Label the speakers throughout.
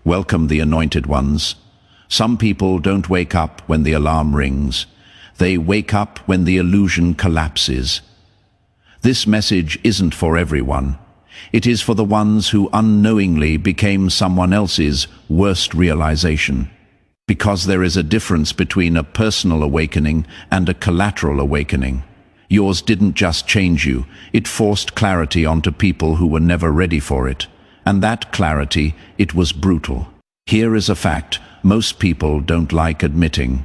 Speaker 1: Welcome the anointed ones. Some people don't wake up when the alarm rings. They wake up when the illusion collapses. This message isn't for everyone. It is for the ones who unknowingly became someone else's worst realization. Because there is a difference between a personal awakening and a collateral awakening. Yours didn't just change you, it forced clarity onto people who were never ready for it. And that clarity, it was brutal. Here is a fact most people don't like admitting.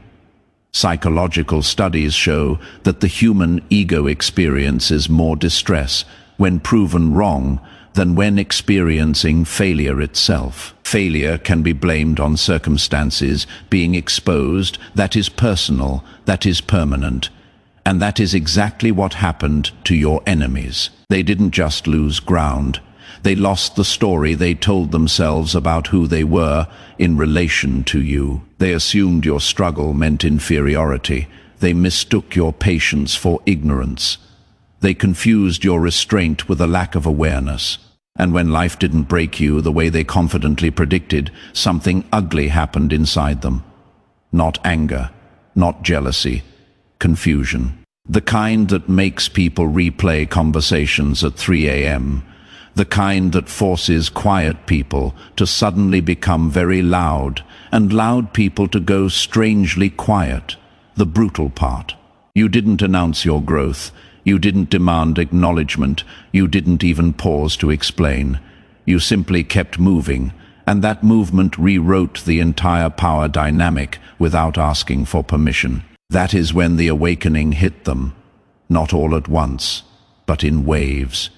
Speaker 1: Psychological studies show that the human ego experiences more distress when proven wrong than when experiencing failure itself. Failure can be blamed on circumstances being exposed, that is personal, that is permanent. And that is exactly what happened to your enemies. They didn't just lose ground. They lost the story they told themselves about who they were in relation to you. They assumed your struggle meant inferiority. They mistook your patience for ignorance. They confused your restraint with a lack of awareness. And when life didn't break you the way they confidently predicted, something ugly happened inside them. Not anger, not jealousy, confusion. The kind that makes people replay conversations at 3 a.m., the kind that forces quiet people to suddenly become very loud, and loud people to go strangely quiet. The brutal part. You didn't announce your growth. You didn't demand acknowledgement. You didn't even pause to explain. You simply kept moving, and that movement rewrote the entire power dynamic without asking for permission. That is when the awakening hit them. Not all at once, but in waves.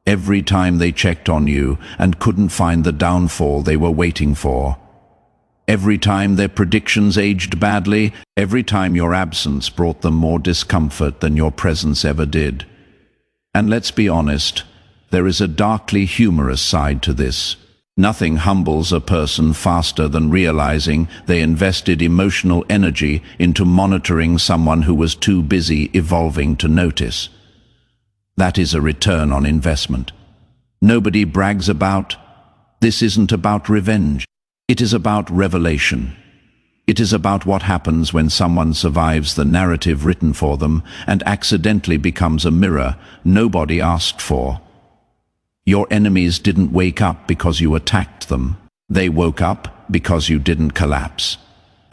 Speaker 1: Every time they checked on you and couldn't find the downfall they were waiting for. Every time their predictions aged badly, every time your absence brought them more discomfort than your presence ever did. And let's be honest, there is a darkly humorous side to this. Nothing humbles a person faster than realizing they invested emotional energy into monitoring someone who was too busy evolving to notice. That is a return on investment. Nobody brags about. This isn't about revenge. It is about revelation. It is about what happens when someone survives the narrative written for them and accidentally becomes a mirror nobody asked for. Your enemies didn't wake up because you attacked them. They woke up because you didn't collapse.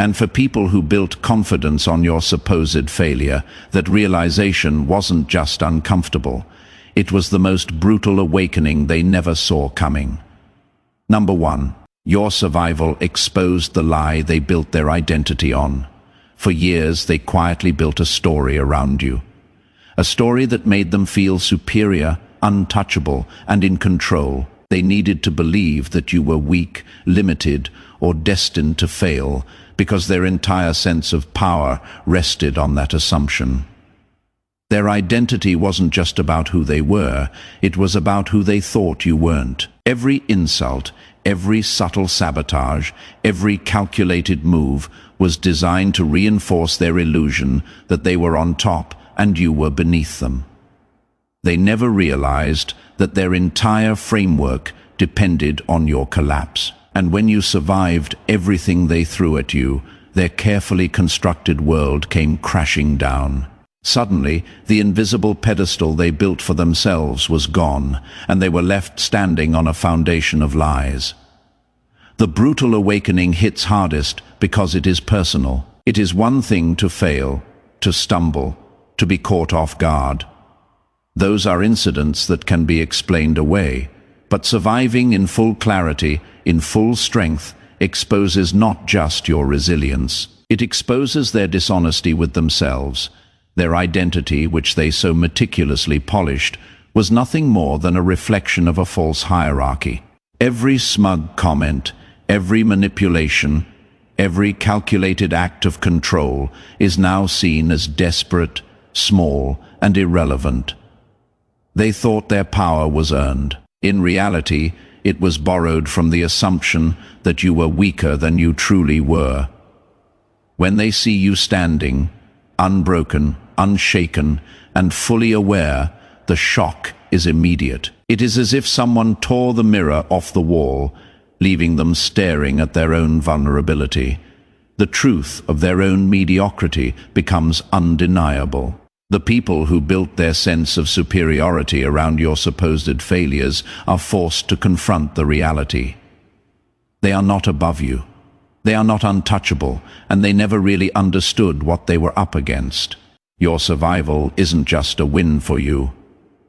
Speaker 1: And for people who built confidence on your supposed failure, that realization wasn't just uncomfortable. It was the most brutal awakening they never saw coming. Number 1. Your survival exposed the lie they built their identity on. For years, they quietly built a story around you. A story that made them feel superior, untouchable, and in control. They needed to believe that you were weak, limited, or destined to fail, because their entire sense of power rested on that assumption. Their identity wasn't just about who they were, it was about who they thought you weren't. Every insult, every subtle sabotage, every calculated move was designed to reinforce their illusion that they were on top and you were beneath them. They never realized that their entire framework depended on your collapse. And when you survived everything they threw at you, their carefully constructed world came crashing down. Suddenly, the invisible pedestal they built for themselves was gone, and they were left standing on a foundation of lies. The brutal awakening hits hardest because it is personal. It is one thing to fail, to stumble, to be caught off guard. Those are incidents that can be explained away. But surviving in full clarity, in full strength, exposes not just your resilience. It exposes their dishonesty with themselves. Their identity, which they so meticulously polished, was nothing more than a reflection of a false hierarchy. Every smug comment, every manipulation, every calculated act of control is now seen as desperate, small, and irrelevant. They thought their power was earned. In reality, it was borrowed from the assumption that you were weaker than you truly were. When they see you standing, unbroken, unshaken, and fully aware, the shock is immediate. It is as if someone tore the mirror off the wall leaving them staring at their own vulnerability. The truth of their own mediocrity becomes undeniable. The people who built their sense of superiority around your supposed failures are forced to confront the reality. They are not above you. They are not untouchable, and they never really understood what they were up against. Your survival isn't just a win for you.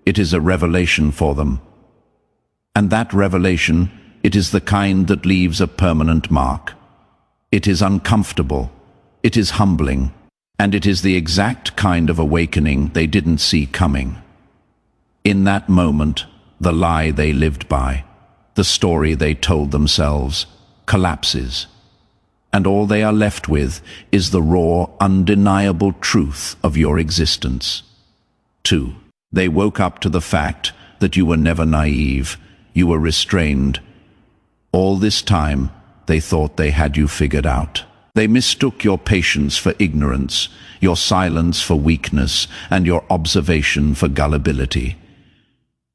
Speaker 1: It is a revelation for them. And that revelation, it is the kind that leaves a permanent mark. It is uncomfortable. It is humbling. And it is the exact kind of awakening they didn't see coming. In that moment, the lie they lived by, the story they told themselves, collapses. And all they are left with is the raw, undeniable truth of your existence. 2. They woke up to the fact that you were never naive, you were restrained. All this time, they thought they had you figured out. They mistook your patience for ignorance, your silence for weakness, and your observation for gullibility.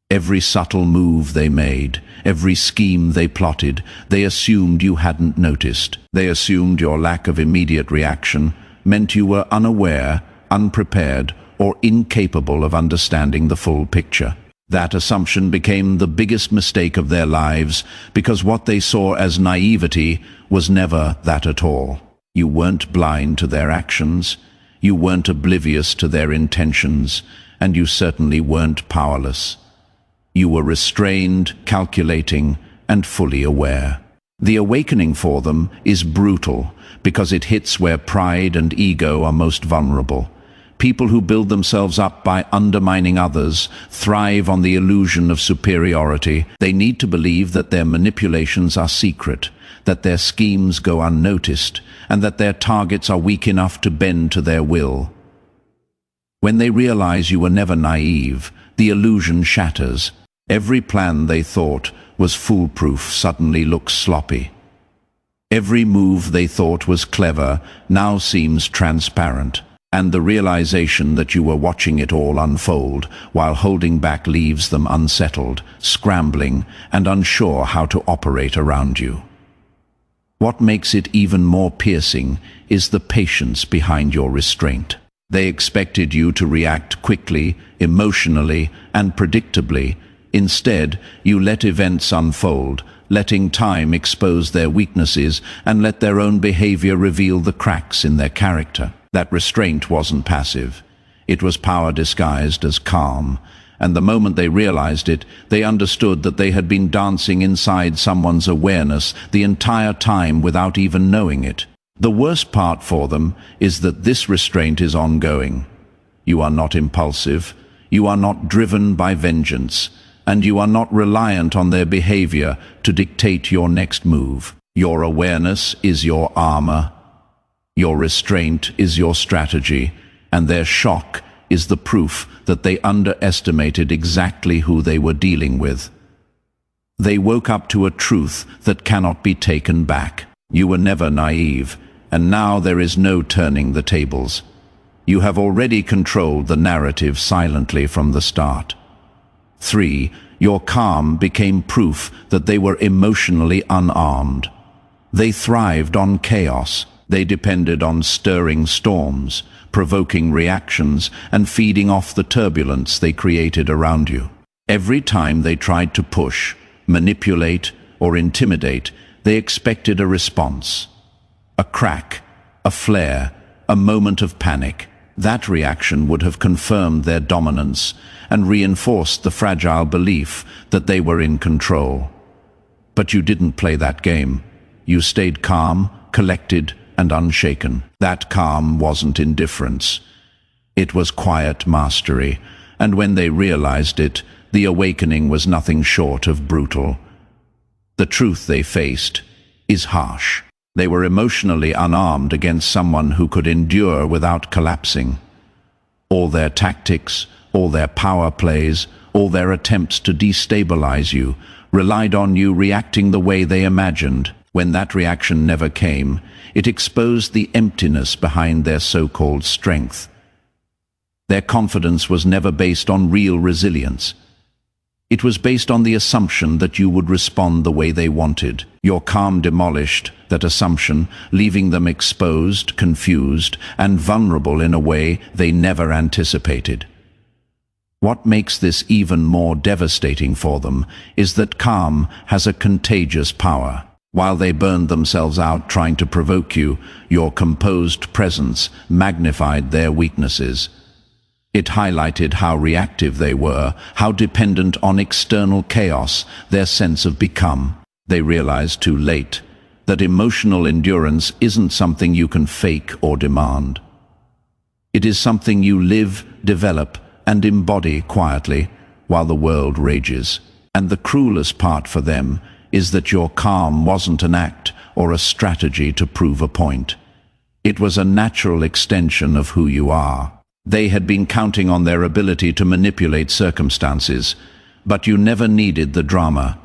Speaker 1: Every subtle move they made, every scheme they plotted, they assumed you hadn't noticed. They assumed your lack of immediate reaction meant you were unaware, unprepared, or incapable of understanding the full picture. That assumption became the biggest mistake of their lives because what they saw as naivety was never that at all. You weren't blind to their actions, you weren't oblivious to their intentions, and you certainly weren't powerless. You were restrained, calculating, and fully aware. The awakening for them is brutal because it hits where pride and ego are most vulnerable. People who build themselves up by undermining others thrive on the illusion of superiority. They need to believe that their manipulations are secret, that their schemes go unnoticed, and that their targets are weak enough to bend to their will. When they realize you were never naive, the illusion shatters. Every plan they thought was foolproof suddenly looks sloppy. Every move they thought was clever now seems transparent, and the realization that you were watching it all unfold while holding back leaves them unsettled, scrambling, and unsure how to operate around you. What makes it even more piercing is the patience behind your restraint. They expected you to react quickly, emotionally, and predictably. Instead, you let events unfold, letting time expose their weaknesses and let their own behavior reveal the cracks in their character. That restraint wasn't passive. It was power disguised as calm, and the moment they realized it, they understood that they had been dancing inside someone's awareness the entire time without even knowing it. The worst part for them is that this restraint is ongoing. You are not impulsive, you are not driven by vengeance, and you are not reliant on their behavior to dictate your next move. Your awareness is your armor, your restraint is your strategy, and their shock is the proof that they underestimated exactly who they were dealing with. They woke up to a truth that cannot be taken back. You were never naive, and now there is no turning the tables. You have already controlled the narrative silently from the start. 3. Your calm became proof that they were emotionally unarmed. They thrived on chaos. They depended on stirring storms, provoking reactions, and feeding off the turbulence they created around you. Every time they tried to push, manipulate, or intimidate, they expected a response. A crack, a flare, a moment of panic. That reaction would have confirmed their dominance and reinforced the fragile belief that they were in control. But you didn't play that game. You stayed calm, collected, and unshaken. That calm wasn't indifference. It was quiet mastery, and when they realized it, the awakening was nothing short of brutal. The truth they faced is harsh. They were emotionally unarmed against someone who could endure without collapsing. All their tactics, all their power plays, all their attempts to destabilize you relied on you reacting the way they imagined. When that reaction never came, it exposed the emptiness behind their so-called strength. Their confidence was never based on real resilience. It was based on the assumption that you would respond the way they wanted. Your calm demolished that assumption, leaving them exposed, confused, and vulnerable in a way they never anticipated. What makes this even more devastating for them is that calm has a contagious power. While they burned themselves out trying to provoke you, your composed presence magnified their weaknesses. It highlighted how reactive they were, how dependent on external chaos their sense of become. They realized too late that emotional endurance isn't something you can fake or demand. It is something you live, develop, and embody quietly while the world rages. And the cruelest part for them is that your calm wasn't an act or a strategy to prove a point. It was a natural extension of who you are. They had been counting on their ability to manipulate circumstances, but you never needed the drama.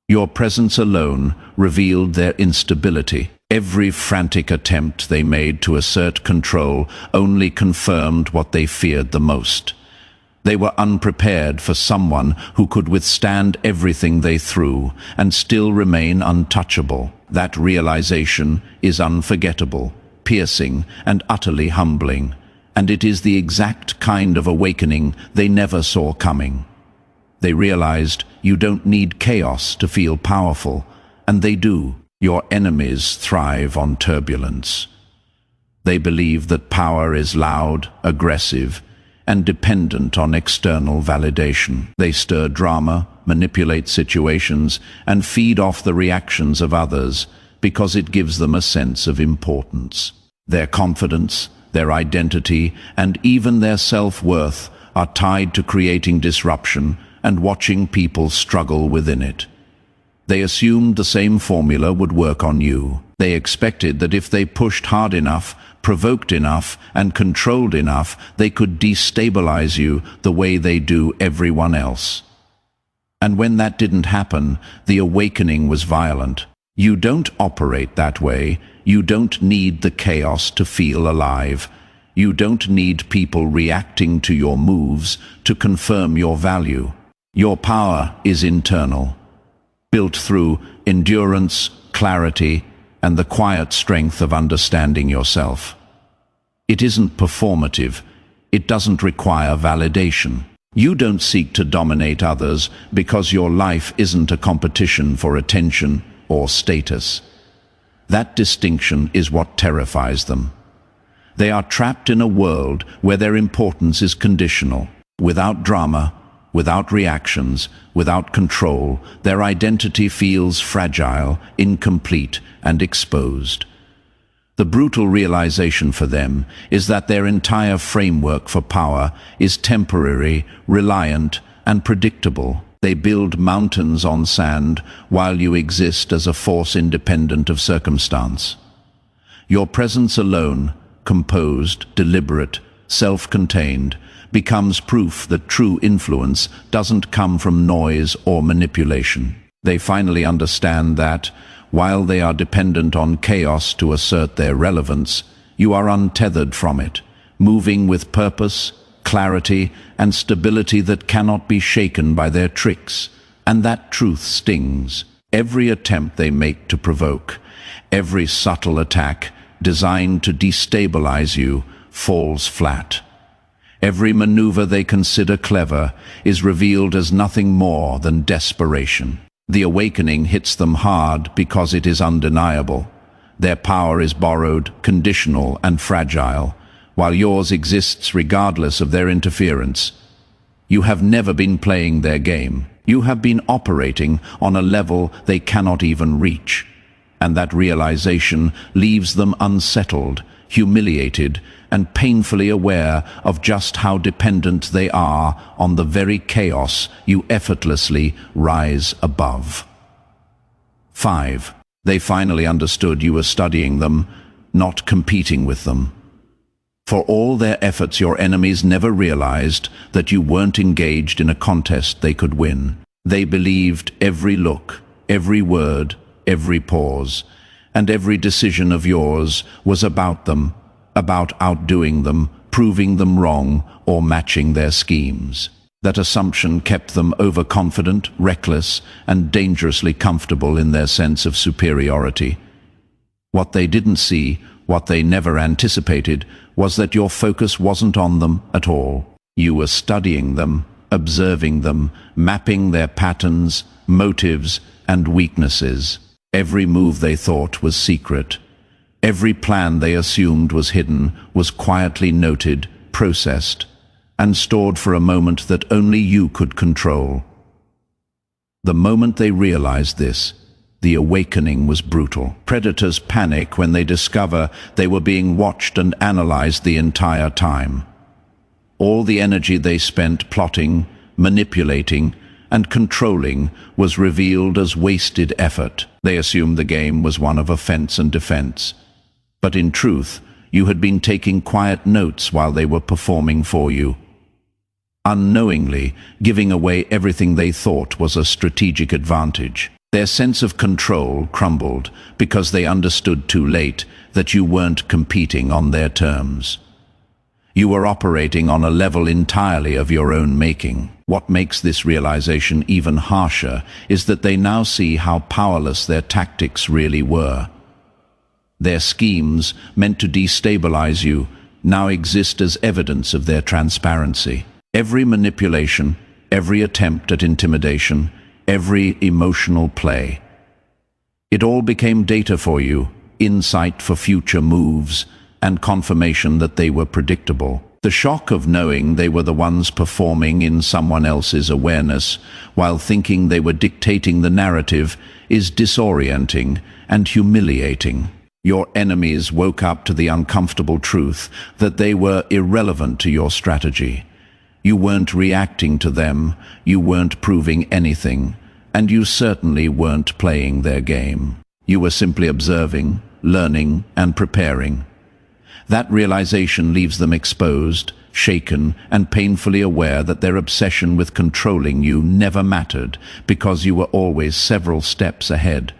Speaker 1: Your presence alone revealed their instability. Every frantic attempt they made to assert control only confirmed what they feared the most. They were unprepared for someone who could withstand everything they threw and still remain untouchable. That realization is unforgettable, piercing, and utterly humbling, and it is the exact kind of awakening they never saw coming. They realized you don't need chaos to feel powerful, and they do. Your enemies thrive on turbulence. They believe that power is loud, aggressive, and dependent on external validation. They stir drama, manipulate situations, and feed off the reactions of others because it gives them a sense of importance. Their confidence, their identity, and even their self-worth are tied to creating disruption and watching people struggle within it. They assumed the same formula would work on you. They expected that if they pushed hard enough, provoked enough, and controlled enough, they could destabilize you the way they do everyone else. And when that didn't happen, the awakening was violent. You don't operate that way. You don't need the chaos to feel alive. You don't need people reacting to your moves to confirm your value. Your power is internal, built through endurance, clarity, and the quiet strength of understanding yourself. It isn't performative. It doesn't require validation. You don't seek to dominate others because your life isn't a competition for attention or status. That distinction is what terrifies them. They are trapped in a world where their importance is conditional. Without drama, without reactions, without control, their identity feels fragile, incomplete, and exposed. The brutal realization for them is that their entire framework for power is temporary, reliant, and predictable. They build mountains on sand while you exist as a force independent of circumstance. Your presence alone, composed, deliberate, self-contained, becomes proof that true influence doesn't come from noise or manipulation. They finally understand that, while they are dependent on chaos to assert their relevance, you are untethered from it, moving with purpose, clarity, and stability that cannot be shaken by their tricks. And that truth stings. Every attempt they make to provoke, every subtle attack designed to destabilize you, falls flat. Every maneuver they consider clever is revealed as nothing more than desperation. The awakening hits them hard because it is undeniable. Their power is borrowed, conditional, and fragile, while yours exists regardless of their interference. You have never been playing their game. You have been operating on a level they cannot even reach. And that realization leaves them unsettled, humiliated, and painfully aware of just how dependent they are on the very chaos you effortlessly rise above. 5. They finally understood you were studying them, not competing with them. For all their efforts, your enemies never realized that you weren't engaged in a contest they could win. They believed every look, every word, every pause, and every decision of yours was about them, about outdoing them, proving them wrong, or matching their schemes. That assumption kept them overconfident, reckless, and dangerously comfortable in their sense of superiority. What they didn't see, what they never anticipated, was that your focus wasn't on them at all. You were studying them, observing them, mapping their patterns, motives, and weaknesses. Every move they thought was secret. Every plan they assumed was hidden, was quietly noted, processed, and stored for a moment that only you could control. The moment they realized this, the awakening was brutal. Predators panic when they discover they were being watched and analyzed the entire time. All the energy they spent plotting, manipulating, and controlling was revealed as wasted effort. They assumed the game was one of offense and defense. But in truth, you had been taking quiet notes while they were performing for you, unknowingly giving away everything they thought was a strategic advantage. Their sense of control crumbled because they understood too late that you weren't competing on their terms. You were operating on a level entirely of your own making. What makes this realization even harsher is that they now see how powerless their tactics really were. Their schemes, meant to destabilize you, now exist as evidence of their transparency. Every manipulation, every attempt at intimidation, every emotional play. It all became data for you, insight for future moves, and confirmation that they were predictable. The shock of knowing they were the ones performing in someone else's awareness, while thinking they were dictating the narrative, is disorienting and humiliating. Your enemies woke up to the uncomfortable truth that they were irrelevant to your strategy. You weren't reacting to them, you weren't proving anything, and you certainly weren't playing their game. You were simply observing, learning, and preparing. That realization leaves them exposed, shaken, and painfully aware that their obsession with controlling you never mattered because you were always several steps ahead,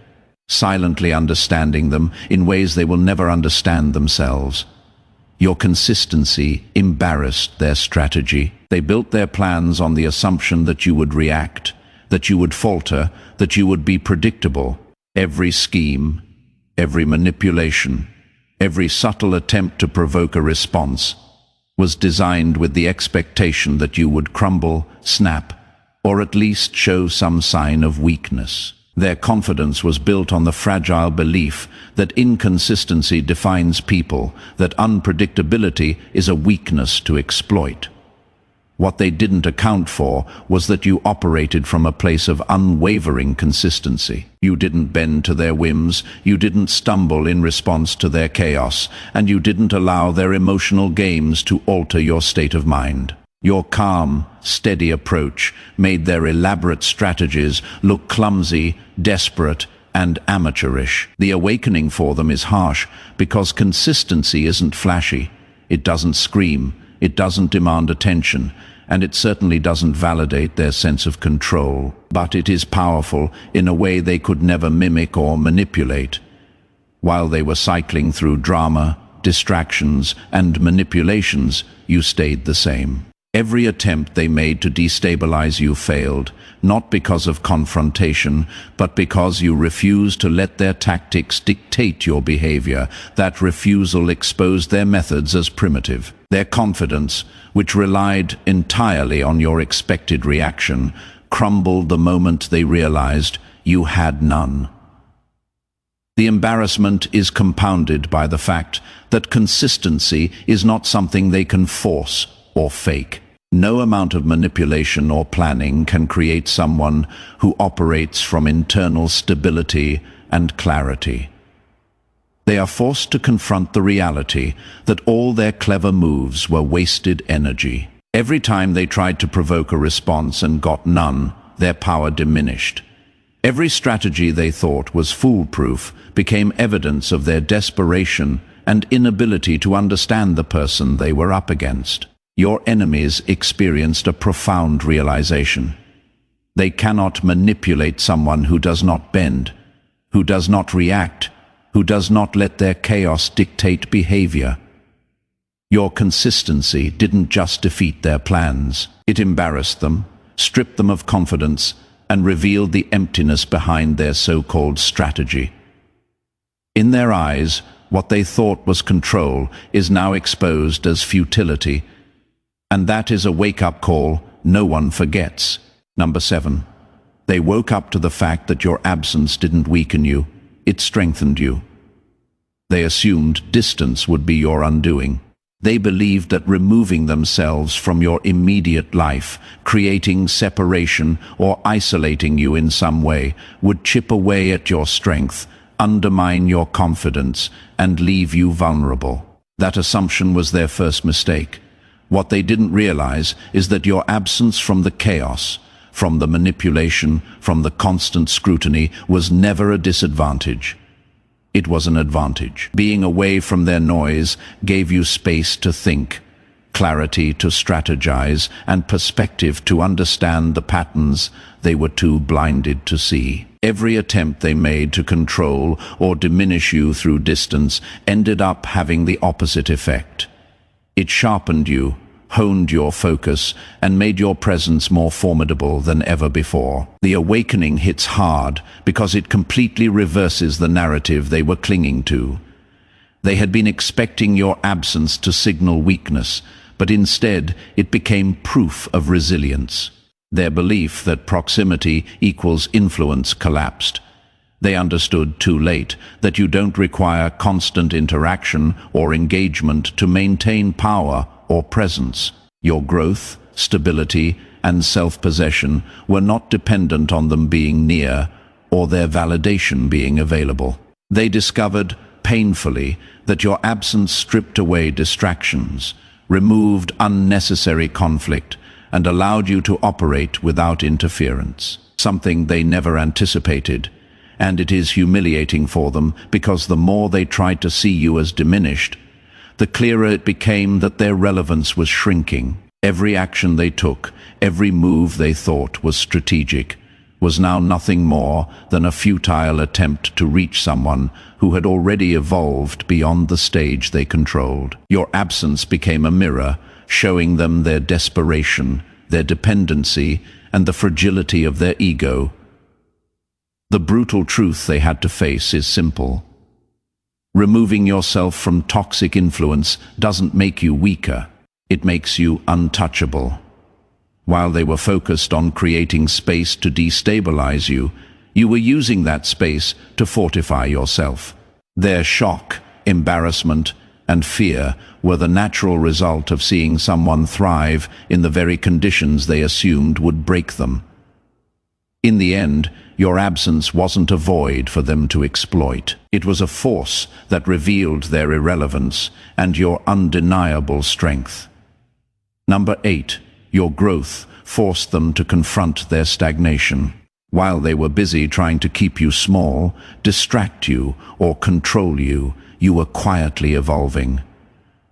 Speaker 1: silently understanding them in ways they will never understand themselves. Your consistency embarrassed their strategy. They built their plans on the assumption that you would react, that you would falter, that you would be predictable. Every scheme, every manipulation, every subtle attempt to provoke a response was designed with the expectation that you would crumble, snap, or at least show some sign of weakness. Their confidence was built on the fragile belief that inconsistency defines people, that unpredictability is a weakness to exploit. What they didn't account for was that you operated from a place of unwavering consistency. You didn't bend to their whims, you didn't stumble in response to their chaos, and you didn't allow their emotional games to alter your state of mind. Your calm, steady approach made their elaborate strategies look clumsy, desperate, and amateurish. The awakening for them is harsh because consistency isn't flashy. It doesn't scream, it doesn't demand attention, and it certainly doesn't validate their sense of control. But it is powerful in a way they could never mimic or manipulate. While they were cycling through drama, distractions, and manipulations, you stayed the same. Every attempt they made to destabilize you failed, not because of confrontation, but because you refused to let their tactics dictate your behavior. That refusal exposed their methods as primitive. Their confidence, which relied entirely on your expected reaction, crumbled the moment they realized you had none. The embarrassment is compounded by the fact that consistency is not something they can force or fake. No amount of manipulation or planning can create someone who operates from internal stability and clarity. They are forced to confront the reality that all their clever moves were wasted energy. Every time they tried to provoke a response and got none, their power diminished. Every strategy they thought was foolproof became evidence of their desperation and inability to understand the person they were up against. Your enemies experienced a profound realization. They cannot manipulate someone who does not bend, who does not react, who does not let their chaos dictate behavior. Your consistency didn't just defeat their plans. It embarrassed them, stripped them of confidence, and revealed the emptiness behind their so-called strategy. In their eyes, what they thought was control is now exposed as futility, and that is a wake-up call no one forgets. Number 7. They woke up to the fact that your absence didn't weaken you, it strengthened you. They assumed distance would be your undoing. They believed that removing themselves from your immediate life, creating separation or isolating you in some way, would chip away at your strength, undermine your confidence, and leave you vulnerable. That assumption was their first mistake. What they didn't realize is that your absence from the chaos, from the manipulation, from the constant scrutiny, was never a disadvantage. It was an advantage. Being away from their noise gave you space to think, clarity to strategize, and perspective to understand the patterns they were too blinded to see. Every attempt they made to control or diminish you through distance ended up having the opposite effect. It sharpened you, honed your focus, and made your presence more formidable than ever before. The awakening hits hard because it completely reverses the narrative they were clinging to. They had been expecting your absence to signal weakness, but instead it became proof of resilience. Their belief that proximity equals influence collapsed. They understood too late that you don't require constant interaction or engagement to maintain power or presence. Your growth, stability, and self-possession were not dependent on them being near or their validation being available. They discovered, painfully, that your absence stripped away distractions, removed unnecessary conflict, and allowed you to operate without interference. Something they never anticipated, and it is humiliating for them because the more they tried to see you as diminished, the clearer it became that their relevance was shrinking. Every action they took, every move they thought was strategic, was now nothing more than a futile attempt to reach someone who had already evolved beyond the stage they controlled. Your absence became a mirror, showing them their desperation, their dependency, and the fragility of their ego. The brutal truth they had to face is simple. Removing yourself from toxic influence doesn't make you weaker, it makes you untouchable. While they were focused on creating space to destabilize you, you were using that space to fortify yourself. Their shock, embarrassment, and fear were the natural result of seeing someone thrive in the very conditions they assumed would break them. In the end, your absence wasn't a void for them to exploit. It was a force that revealed their irrelevance and your undeniable strength. Number 8. Your growth forced them to confront their stagnation. While they were busy trying to keep you small, distract you, or control you, you were quietly evolving.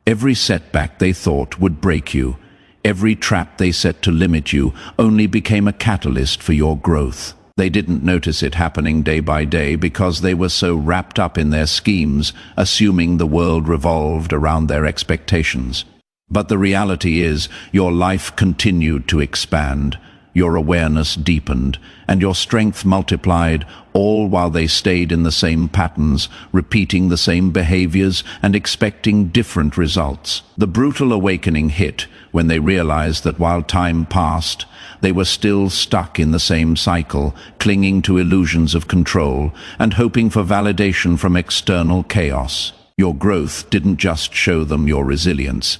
Speaker 1: Every setback they thought would break you, every trap they set to limit you, only became a catalyst for your growth. They didn't notice it happening day by day because they were so wrapped up in their schemes, assuming the world revolved around their expectations. But the reality is, your life continued to expand, your awareness deepened, and your strength multiplied, all while they stayed in the same patterns, repeating the same behaviors and expecting different results. The brutal awakening hit when they realized that while time passed, they were still stuck in the same cycle, clinging to illusions of control and hoping for validation from external chaos. Your growth didn't just show them your resilience.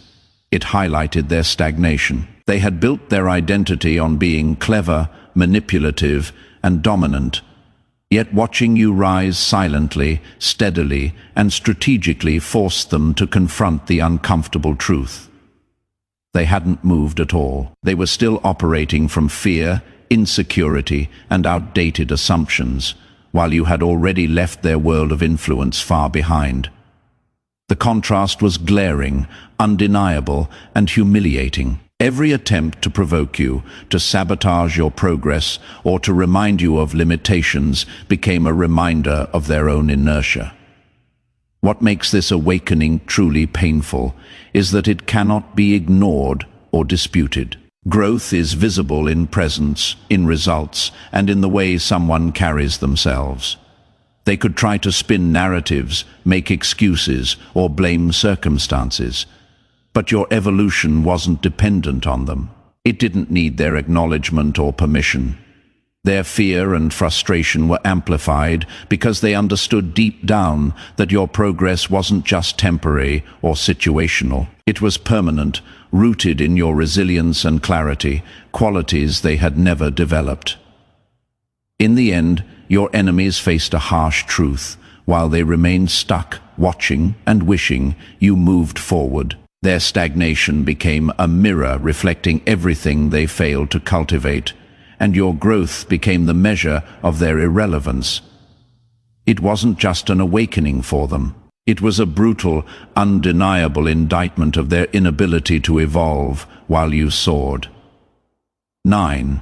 Speaker 1: It highlighted their stagnation. They had built their identity on being clever, manipulative, and dominant. Yet watching you rise silently, steadily, and strategically forced them to confront the uncomfortable truth. They hadn't moved at all. They were still operating from fear, insecurity, and outdated assumptions, while you had already left their world of influence far behind. The contrast was glaring, undeniable, and humiliating. Every attempt to provoke you, to sabotage your progress, or to remind you of limitations became a reminder of their own inertia. What makes this awakening truly painful is that it cannot be ignored or disputed. Growth is visible in presence, in results, and in the way someone carries themselves. They could try to spin narratives, make excuses, or blame circumstances. But your evolution wasn't dependent on them. It didn't need their acknowledgement or permission. Their fear and frustration were amplified because they understood deep down that your progress wasn't just temporary or situational. It was permanent, rooted in your resilience and clarity, qualities they had never developed. In the end, your enemies faced a harsh truth, while they remained stuck, watching and wishing you moved forward. Their stagnation became a mirror reflecting everything they failed to cultivate, and your growth became the measure of their irrelevance. It wasn't just an awakening for them. It was a brutal, undeniable indictment of their inability to evolve while you soared. 9.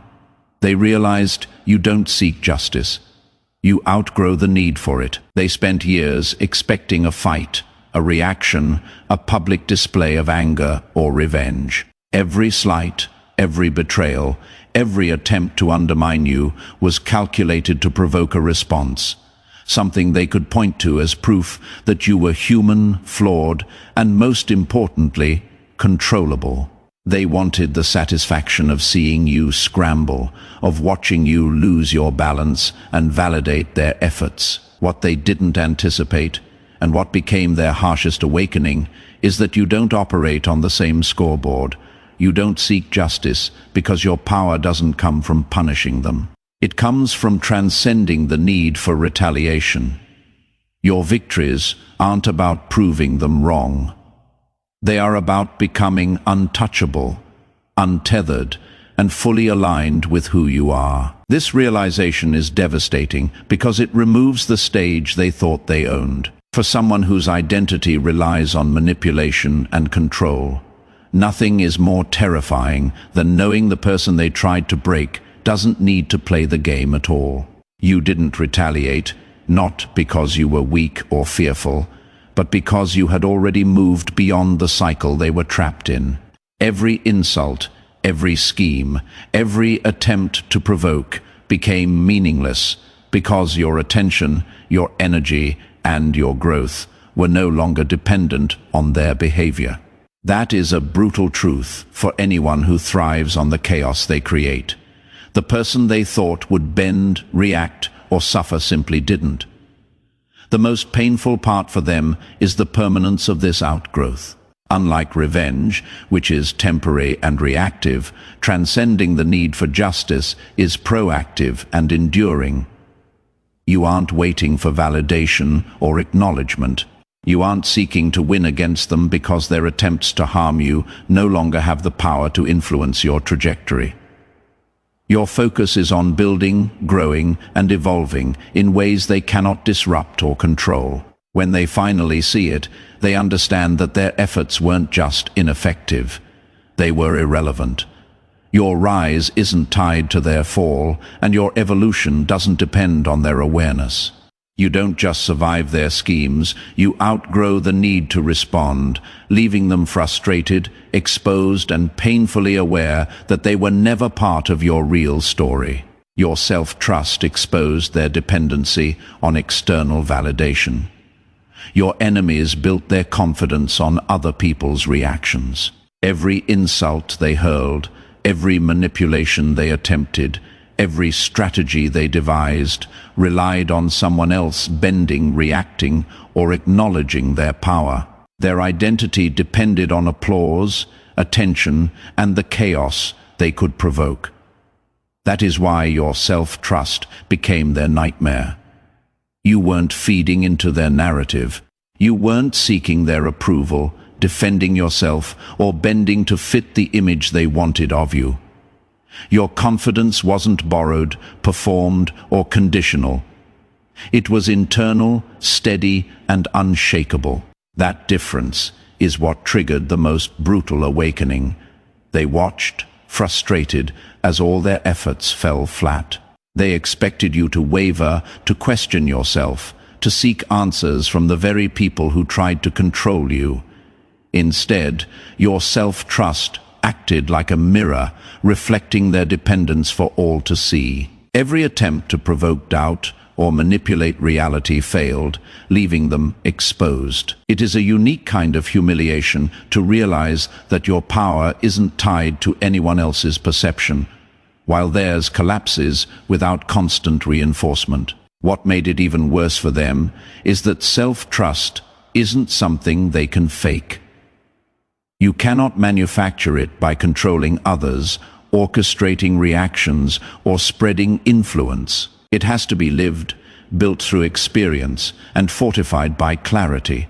Speaker 1: They realized you don't seek justice. You outgrow the need for it. They spent years expecting a fight, a reaction, a public display of anger or revenge. Every slight, every betrayal, every attempt to undermine you was calculated to provoke a response, something they could point to as proof that you were human, flawed, and most importantly, controllable. They wanted the satisfaction of seeing you scramble, of watching you lose your balance and validate their efforts. What they didn't anticipate, and what became their harshest awakening, is that you don't operate on the same scoreboard. You don't seek justice because your power doesn't come from punishing them. It comes from transcending the need for retaliation. Your victories aren't about proving them wrong. They are about becoming untouchable, untethered, and fully aligned with who you are. This realization is devastating because it removes the stage they thought they owned. For someone whose identity relies on manipulation and control, nothing is more terrifying than knowing the person they tried to break doesn't need to play the game at all. You didn't retaliate, not because you were weak or fearful, but because you had already moved beyond the cycle they were trapped in. Every insult, every scheme, every attempt to provoke became meaningless because your attention, your energy, and your growth were no longer dependent on their behavior. That is a brutal truth for anyone who thrives on the chaos they create. The person they thought would bend, react, or suffer simply didn't. The most painful part for them is the permanence of this outgrowth. Unlike revenge, which is temporary and reactive, transcending the need for justice is proactive and enduring. You aren't waiting for validation or acknowledgement. You aren't seeking to win against them because their attempts to harm you no longer have the power to influence your trajectory. Your focus is on building, growing, and evolving in ways they cannot disrupt or control. When they finally see it, they understand that their efforts weren't just ineffective. They were irrelevant. Your rise isn't tied to their fall, and your evolution doesn't depend on their awareness. You don't just survive their schemes, you outgrow the need to respond, leaving them frustrated, exposed, and painfully aware that they were never part of your real story. Your self-trust exposed their dependency on external validation. Your enemies built their confidence on other people's reactions. Every insult they hurled, every manipulation they attempted, every strategy they devised relied on someone else bending, reacting, or acknowledging their power. Their identity depended on applause, attention, and the chaos they could provoke. That is why your self-trust became their nightmare. You weren't feeding into their narrative. You weren't seeking their approval, defending yourself, or bending to fit the image they wanted of you. Your confidence wasn't borrowed, performed, or conditional. It was internal, steady, and unshakable. That difference is what triggered the most brutal awakening. They watched, frustrated, as all their efforts fell flat. They expected you to waver, to question yourself, to seek answers from the very people who tried to control you. Instead, your self-trust acted like a mirror, reflecting their dependence for all to see. Every attempt to provoke doubt or manipulate reality failed, leaving them exposed. It is a unique kind of humiliation to realize that your power isn't tied to anyone else's perception, while theirs collapses without constant reinforcement. What made it even worse for them is that self-trust isn't something they can fake. You cannot manufacture it by controlling others, orchestrating reactions, or spreading influence. It has to be lived, built through experience, and fortified by clarity.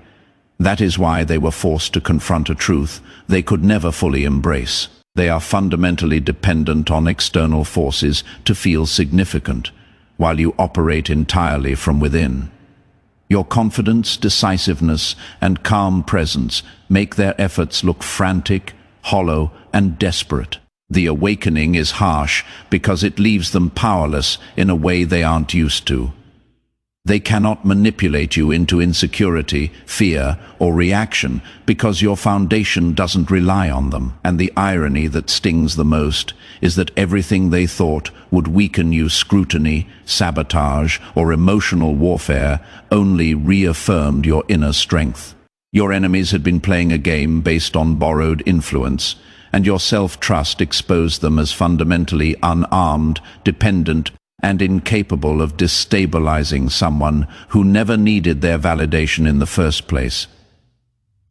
Speaker 1: That is why they were forced to confront a truth they could never fully embrace. They are fundamentally dependent on external forces to feel significant, while you operate entirely from within. Your confidence, decisiveness, and calm presence make their efforts look frantic, hollow, and desperate. The awakening is harsh because it leaves them powerless in a way they aren't used to. They cannot manipulate you into insecurity, fear, or reaction because your foundation doesn't rely on them. And the irony that stings the most is that everything they thought would weaken you, scrutiny, sabotage, or emotional warfare, only reaffirmed your inner strength. Your enemies had been playing a game based on borrowed influence, and your self-trust exposed them as fundamentally unarmed, dependent, and incapable of destabilizing someone who never needed their validation in the first place.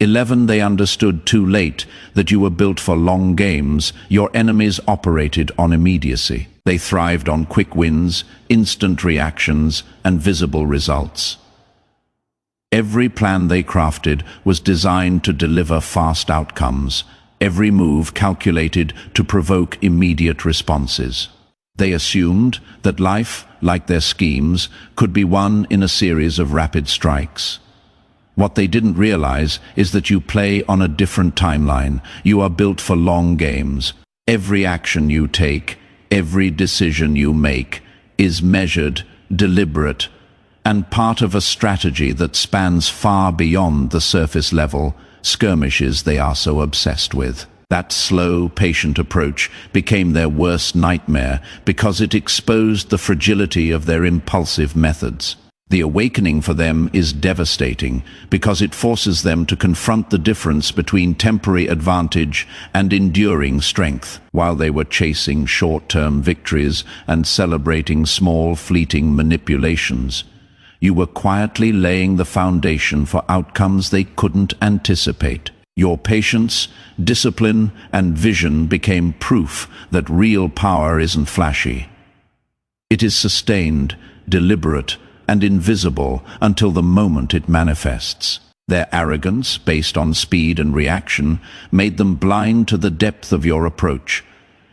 Speaker 1: 11. They understood too late that you were built for long games. Your enemies operated on immediacy. They thrived on quick wins, instant reactions, and visible results. Every plan they crafted was designed to deliver fast outcomes, every move calculated to provoke immediate responses. They assumed that life, like their schemes, could be won in a series of rapid strikes. What they didn't realize is that you play on a different timeline. You are built for long games. Every action you take, every decision you make, is measured, deliberate, and part of a strategy that spans far beyond the surface level skirmishes they are so obsessed with. That slow, patient approach became their worst nightmare because it exposed the fragility of their impulsive methods. The awakening for them is devastating because it forces them to confront the difference between temporary advantage and enduring strength. While they were chasing short-term victories and celebrating small, fleeting manipulations, you were quietly laying the foundation for outcomes they couldn't anticipate. Your patience, discipline, and vision became proof that real power isn't flashy. It is sustained, deliberate, and invisible until the moment it manifests. Their arrogance, based on speed and reaction, made them blind to the depth of your approach.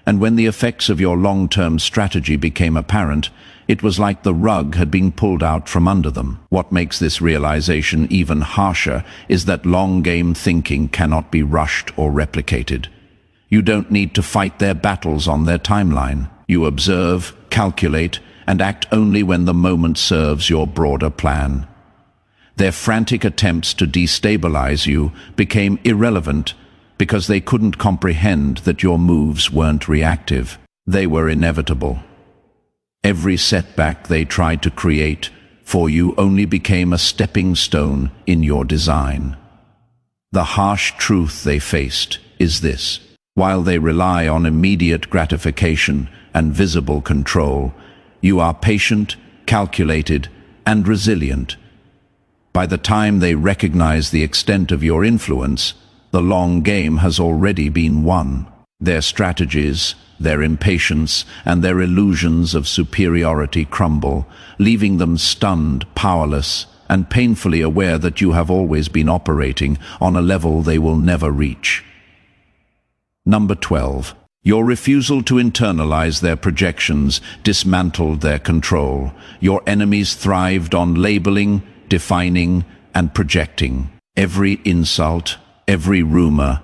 Speaker 1: And when the effects of your long-term strategy became apparent, it was like the rug had been pulled out from under them. What makes this realization even harsher is that long-game thinking cannot be rushed or replicated. You don't need to fight their battles on their timeline. You observe, calculate, and act only when the moment serves your broader plan. Their frantic attempts to destabilize you became irrelevant because they couldn't comprehend that your moves weren't reactive. They were inevitable. Every setback they tried to create for you only became a stepping stone in your design. The harsh truth they faced is this: while they rely on immediate gratification and visible control, you are patient, calculated, and resilient. By the time they recognize the extent of your influence, the long game has already been won. Their strategies, their impatience, and their illusions of superiority crumble, leaving them stunned, powerless, and painfully aware that you have always been operating on a level they will never reach. Number 12. Your refusal to internalize their projections dismantled their control. Your enemies thrived on labeling, defining, and projecting. Every insult, every rumor,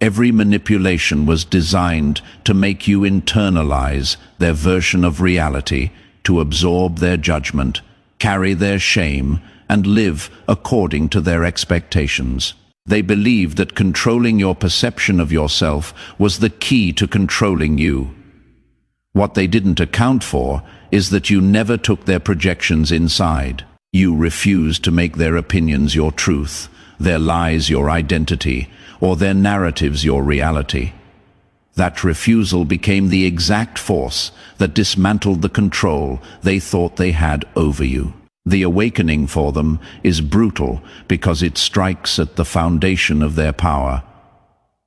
Speaker 1: every manipulation was designed to make you internalize their version of reality, to absorb their judgment, carry their shame, and live according to their expectations. They believed that controlling your perception of yourself was the key to controlling you. What they didn't account for is that you never took their projections inside. You refused to make their opinions your truth, their lies your identity, or their narratives your reality. That refusal became the exact force that dismantled the control they thought they had over you. The awakening for them is brutal because it strikes at the foundation of their power.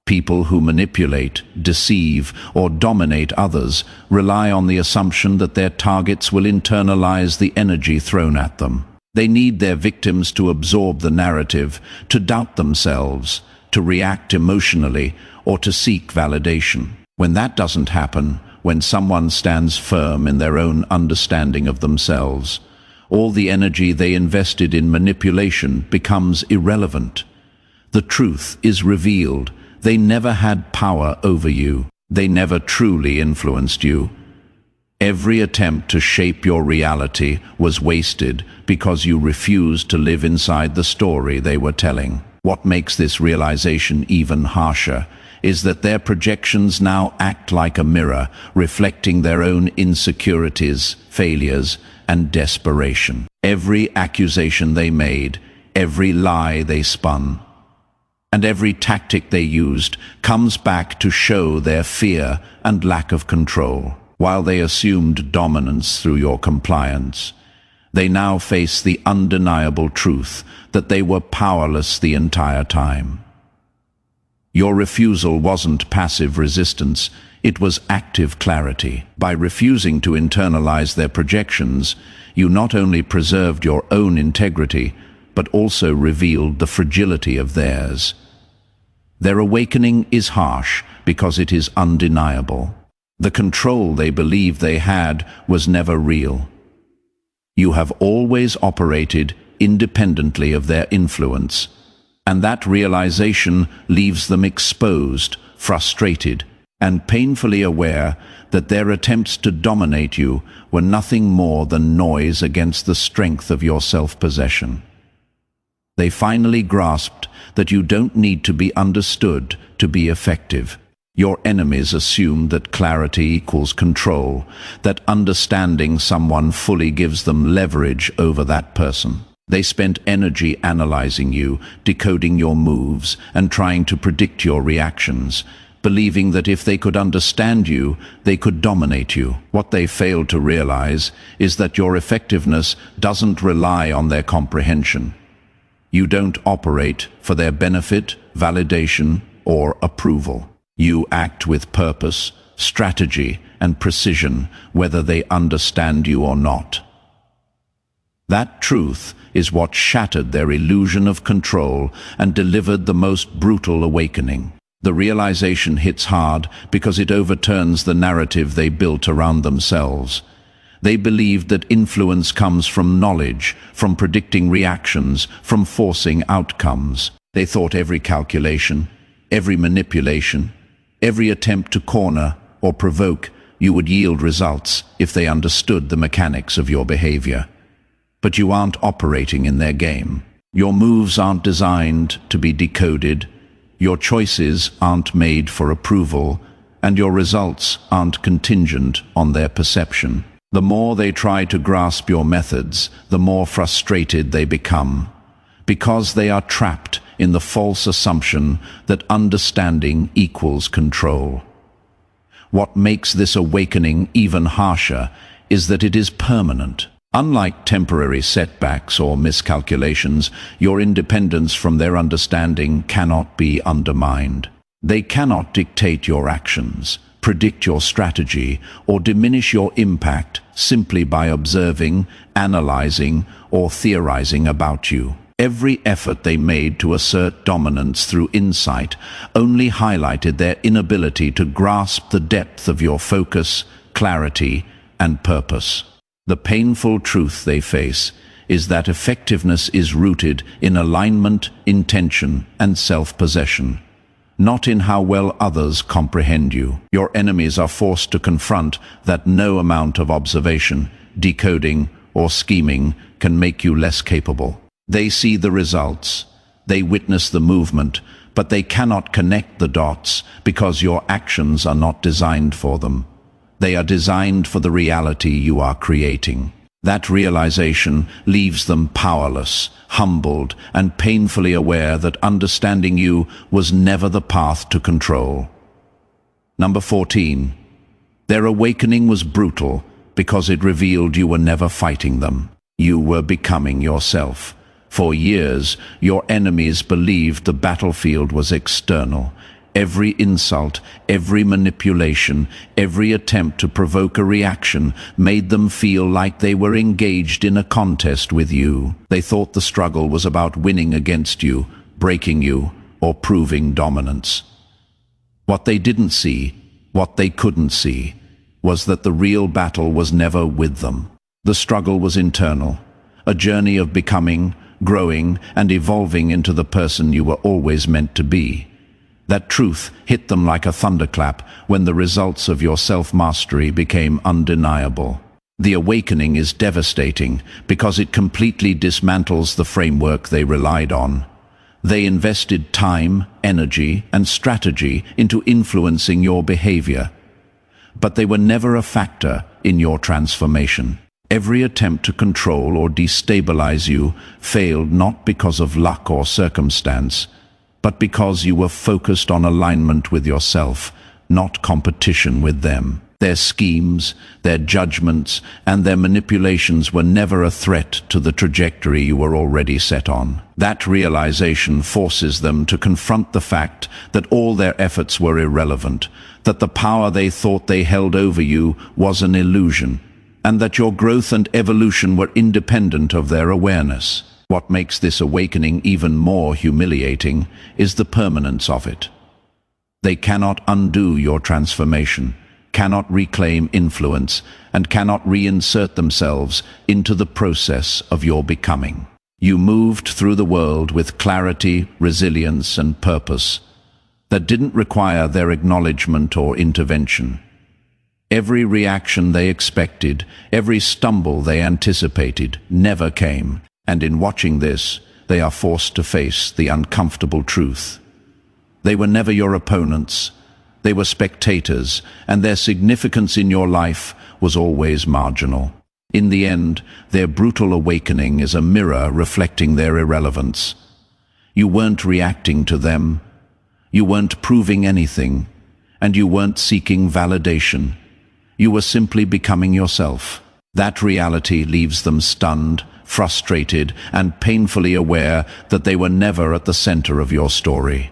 Speaker 1: People who manipulate, deceive, or dominate others rely on the assumption that their targets will internalize the energy thrown at them. They need their victims to absorb the narrative, to doubt themselves, to react emotionally, or to seek validation. When that doesn't happen, when someone stands firm in their own understanding of themselves, all the energy they invested in manipulation becomes irrelevant. The truth is revealed. They never had power over you. They never truly influenced you. Every attempt to shape your reality was wasted because you refused to live inside the story they were telling. What makes this realization even harsher is that their projections now act like a mirror, reflecting their own insecurities, failures, and desperation. Every accusation they made, every lie they spun, and every tactic they used comes back to show their fear and lack of control. While they assumed dominance through your compliance, they now face the undeniable truth that they were powerless the entire time. Your refusal wasn't passive resistance, it was active clarity. By refusing to internalize their projections, you not only preserved your own integrity, but also revealed the fragility of theirs. Their awakening is harsh because it is undeniable. The control they believed they had was never real. You have always operated independently of their influence, and that realization leaves them exposed, frustrated, and painfully aware that their attempts to dominate you were nothing more than noise against the strength of your self-possession. They finally grasped that you don't need to be understood to be effective. Your enemies assume that clarity equals control, that understanding someone fully gives them leverage over that person. They spent energy analyzing you, decoding your moves, and trying to predict your reactions, believing that if they could understand you, they could dominate you. What they failed to realize is that your effectiveness doesn't rely on their comprehension. You don't operate for their benefit, validation, or approval. You act with purpose, strategy, and precision, whether they understand you or not. That truth is what shattered their illusion of control and delivered the most brutal awakening. The realization hits hard because it overturns the narrative they built around themselves. They believed that influence comes from knowledge, from predicting reactions, from forcing outcomes. They thought every calculation, every manipulation, every attempt to corner or provoke you would yield results if they understood the mechanics of your behavior. But you aren't operating in their game. Your moves aren't designed to be decoded, your choices aren't made for approval, and your results aren't contingent on their perception. The more they try to grasp your methods, the more frustrated they become, because they are trapped in the false assumption that understanding equals control. What makes this awakening even harsher is that it is permanent. Unlike temporary setbacks or miscalculations, your independence from their understanding cannot be undermined. They cannot dictate your actions, predict your strategy, or diminish your impact simply by observing, analyzing, or theorizing about you. Every effort they made to assert dominance through insight only highlighted their inability to grasp the depth of your focus, clarity, and purpose. The painful truth they face is that effectiveness is rooted in alignment, intention, and self-possession, not in how well others comprehend you. Your enemies are forced to confront that no amount of observation, decoding, or scheming can make you less capable. They see the results, they witness the movement, but they cannot connect the dots because your actions are not designed for them. They are designed for the reality you are creating. That realization leaves them powerless, humbled, and painfully aware that understanding you was never the path to control. Number 14. Their awakening was brutal because it revealed you were never fighting them. You were becoming yourself. For years, your enemies believed the battlefield was external. Every insult, every manipulation, every attempt to provoke a reaction made them feel like they were engaged in a contest with you. They thought the struggle was about winning against you, breaking you, or proving dominance. What they didn't see, what they couldn't see, was that the real battle was never with them. The struggle was internal, a journey of becoming, growing, and evolving into the person you were always meant to be. That truth hit them like a thunderclap when the results of your self-mastery became undeniable. The awakening is devastating because it completely dismantles the framework they relied on. They invested time, energy, and strategy into influencing your behavior, but they were never a factor in your transformation. Every attempt to control or destabilize you failed not because of luck or circumstance, but because you were focused on alignment with yourself, not competition with them. Their schemes, their judgments, and their manipulations were never a threat to the trajectory you were already set on. That realization forces them to confront the fact that all their efforts were irrelevant, that the power they thought they held over you was an illusion, and that your growth and evolution were independent of their awareness. What makes this awakening even more humiliating is the permanence of it. They cannot undo your transformation, cannot reclaim influence, and cannot reinsert themselves into the process of your becoming. You moved through the world with clarity, resilience, and purpose that didn't require their acknowledgement or intervention. Every reaction they expected, every stumble they anticipated, never came. And in watching this, they are forced to face the uncomfortable truth. They were never your opponents. They were spectators, and their significance in your life was always marginal. In the end, their brutal awakening is a mirror reflecting their irrelevance. You weren't reacting to them. You weren't proving anything, and you weren't seeking validation. You were simply becoming yourself. That reality leaves them stunned, frustrated, and painfully aware that they were never at the center of your story.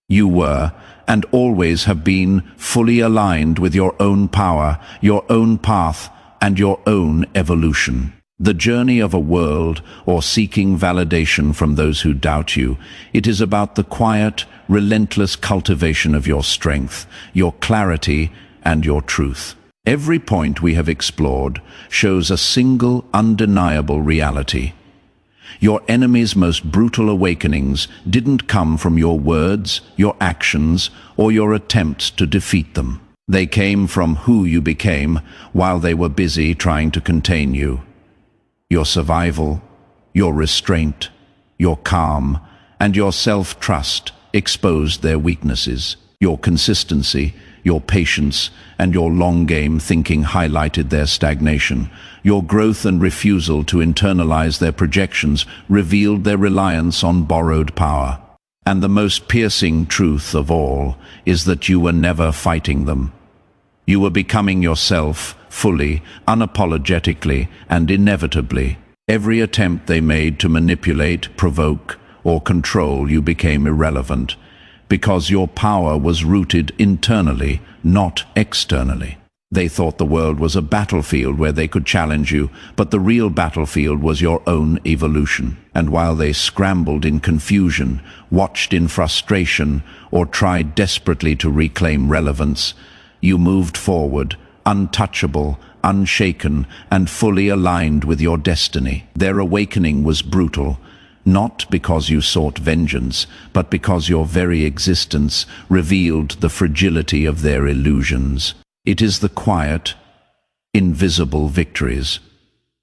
Speaker 1: You were, and always have been, fully aligned with your own power, your own path, and your own evolution. The journey of a world, or seeking validation from those who doubt you, it is about the quiet, relentless cultivation of your strength, your clarity, and your truth. Every point we have explored shows a single, undeniable reality. Your enemy's most brutal awakenings didn't come from your words, your actions, or your attempts to defeat them. They came from who you became while they were busy trying to contain you. Your survival, your restraint, your calm, and your self-trust exposed their weaknesses. Your consistency, your patience, and your long-game thinking highlighted their stagnation. Your growth and refusal to internalize their projections revealed their reliance on borrowed power. And the most piercing truth of all is that you were never fighting them. You were becoming yourself, fully, unapologetically, and inevitably. Every attempt they made to manipulate, provoke, or control you became irrelevant, because your power was rooted internally, not externally. They thought the world was a battlefield where they could challenge you, but the real battlefield was your own evolution. And while they scrambled in confusion, watched in frustration, or tried desperately to reclaim relevance, you moved forward, untouchable, unshaken, and fully aligned with your destiny. Their awakening was brutal, not because you sought vengeance, but because your very existence revealed the fragility of their illusions. It is the quiet, invisible victories,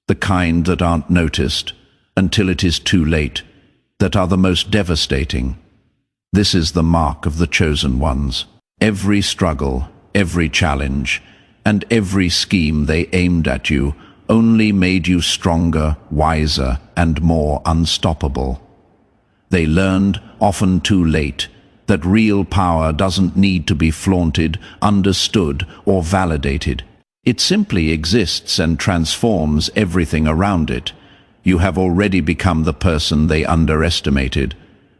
Speaker 1: the kind that aren't noticed, until it is too late, that are the most devastating. This is the mark of the chosen ones. Every struggle, every challenge, and every scheme they aimed at you only made you stronger, wiser, and more unstoppable. They learned, often too late, that real power doesn't need to be flaunted, understood, or validated. It simply exists and transforms everything around it. You have already become the person they underestimated,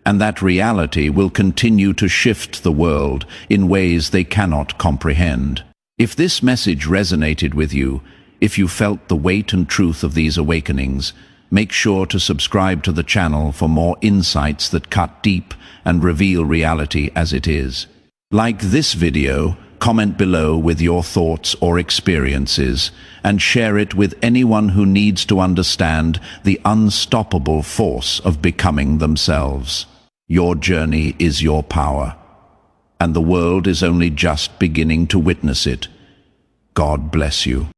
Speaker 1: and that reality will continue to shift the world in ways they cannot comprehend. If this message resonated with you, if you felt the weight and truth of these awakenings, make sure to subscribe to the channel for more insights that cut deep and reveal reality as it is. Like this video, comment below with your thoughts or experiences, and share it with anyone who needs to understand the unstoppable force of becoming themselves. Your journey is your power, and the world is only just beginning to witness it. God bless you.